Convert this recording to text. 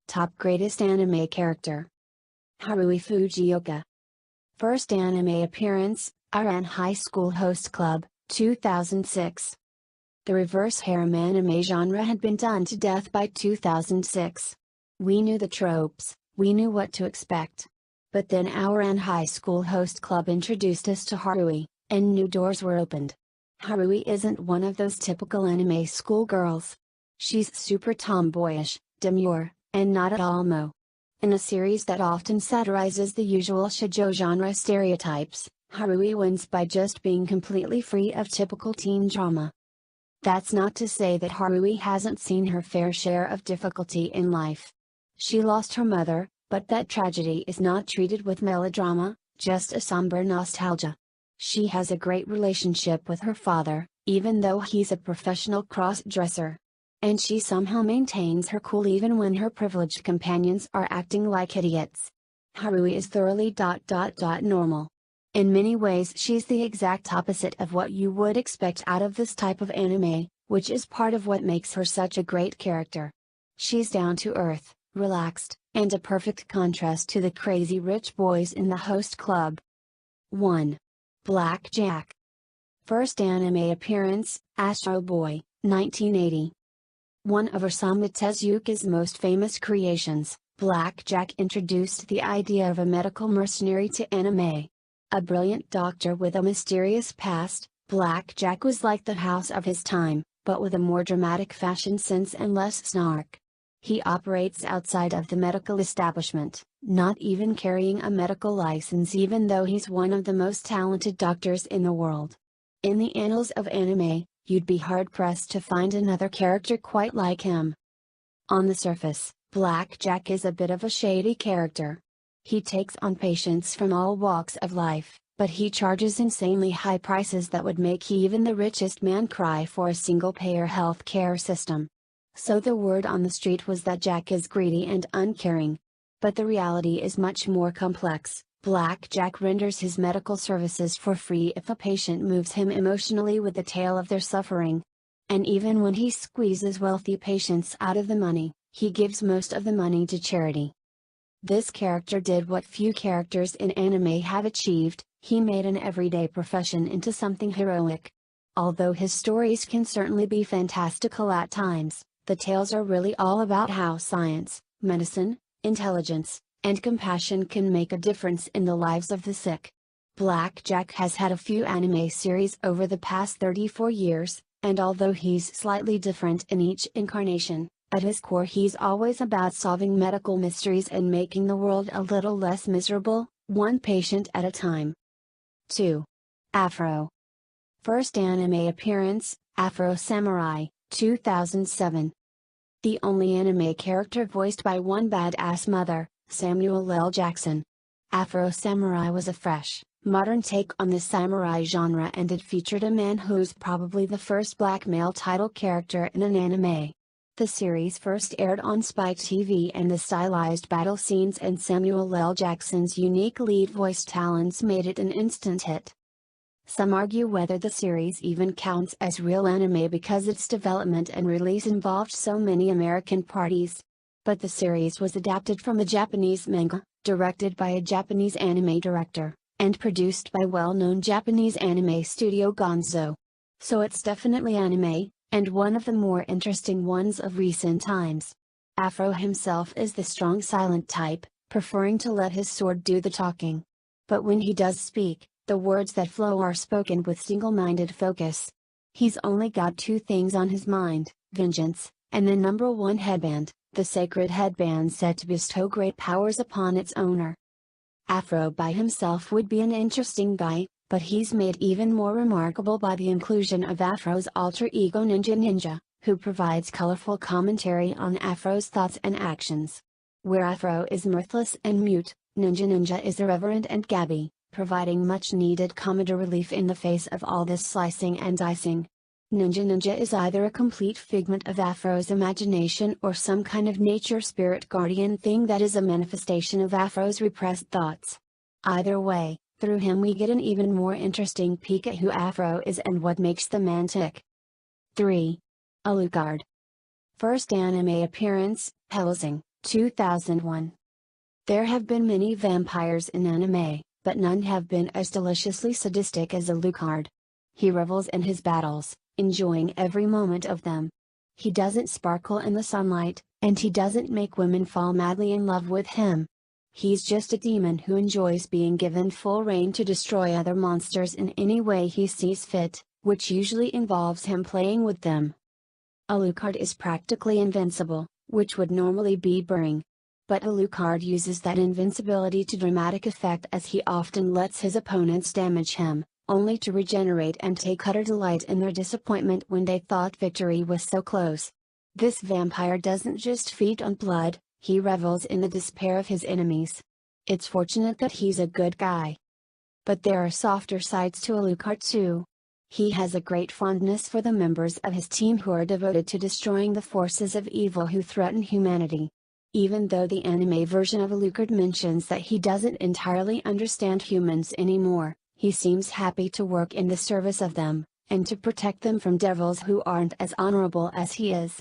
Top greatest anime character. Haruhi Fujioka. First anime appearance, Ouran High School Host Club, 2006. The reverse harem anime genre had been done to death by 2006. We knew the tropes, we knew what to expect. But then Ouran High School Host Club introduced us to Haruhi, and new doors were opened. Haruhi isn't one of those typical anime schoolgirls. She's super tomboyish, demure, and not at all emo. In a series that often satirizes the usual shoujo genre stereotypes, Haruhi wins by just being completely free of typical teen drama. That's not to say that Haruhi hasn't seen her fair share of difficulty in life. She lost her mother, but that tragedy is not treated with melodrama, just a somber nostalgia. She has a great relationship with her father, even though he's a professional cross-dresser. And she somehow maintains her cool even when her privileged companions are acting like idiots. Haruhi is thoroughly normal. In many ways she's the exact opposite of what you would expect out of this type of anime, which is part of what makes her such a great character. She's down to earth, relaxed, and a perfect contrast to the crazy rich boys in the host club. 1. Black Jack. First anime appearance, Astro Boy, 1980. One of Osamu Tezuka's most famous creations, Black Jack introduced the idea of a medical mercenary to anime. A brilliant doctor with a mysterious past, Black Jack was like the house of his time, but with a more dramatic fashion sense and less snark. He operates outside of the medical establishment, not even carrying a medical license even though he's one of the most talented doctors in the world. In the annals of anime, you'd be hard-pressed to find another character quite like him. On the surface, Black Jack is a bit of a shady character. He takes on patients from all walks of life, but he charges insanely high prices that would make even the richest man cry for a single-payer health care system. So the word on the street was that Jack is greedy and uncaring. But the reality is much more complex. Black Jack renders his medical services for free if a patient moves him emotionally with the tale of their suffering. And even when he squeezes wealthy patients out of the money, he gives most of the money to charity. This character did what few characters in anime have achieved, he made an everyday profession into something heroic. Although his stories can certainly be fantastical at times, the tales are really all about how science, medicine, intelligence, and compassion can make a difference in the lives of the sick. Black Jack has had a few anime series over the past 34 years, and although he's slightly different in each incarnation, at his core he's always about solving medical mysteries and making the world a little less miserable, one patient at a time. 2. Afro. First anime appearance, Afro Samurai, 2007. The only anime character voiced by one badass mother, Samuel L. Jackson. Afro Samurai was a fresh, modern take on the samurai genre and it featured a man who's probably the first black male title character in an anime. The series first aired on Spike TV and the stylized battle scenes and Samuel L. Jackson's unique lead voice talents made it an instant hit. Some argue whether the series even counts as real anime because its development and release involved so many American parties. But the series was adapted from a Japanese manga, directed by a Japanese anime director, and produced by well-known Japanese anime studio Gonzo. So it's definitely anime, and one of the more interesting ones of recent times. Afro himself is the strong silent type, preferring to let his sword do the talking. But when he does speak, the words that flow are spoken with single-minded focus. He's only got two things on his mind, vengeance, and the number one headband, the sacred headband said to bestow great powers upon its owner. Afro by himself would be an interesting guy, but he's made even more remarkable by the inclusion of Afro's alter ego Ninja, who provides colorful commentary on Afro's thoughts and actions. Where Afro is mirthless and mute, Ninja is irreverent and gabby, providing much-needed comedy relief in the face of all this slicing and dicing. Ninja is either a complete figment of Afro's imagination or some kind of nature spirit guardian thing that is a manifestation of Afro's repressed thoughts. Either way, through him we get an even more interesting peek at who Afro is and what makes the man tick. 3. Alucard. First anime appearance, Hellsing, 2001. There have been many vampires in anime, but none have been as deliciously sadistic as Alucard. He revels in his battles, enjoying every moment of them. He doesn't sparkle in the sunlight, and he doesn't make women fall madly in love with him. He's just a demon who enjoys being given full reign to destroy other monsters in any way he sees fit, which usually involves him playing with them. Alucard is practically invincible, which would normally be boring. But Alucard uses that invincibility to dramatic effect as he often lets his opponents damage him, only to regenerate and take utter delight in their disappointment when they thought victory was so close. This vampire doesn't just feed on blood, he revels in the despair of his enemies. It's fortunate that he's a good guy. But there are softer sides to Alucard too. He has a great fondness for the members of his team who are devoted to destroying the forces of evil who threaten humanity. Even though the anime version of Alucard mentions that he doesn't entirely understand humans anymore, he seems happy to work in the service of them, and to protect them from devils who aren't as honorable as he is.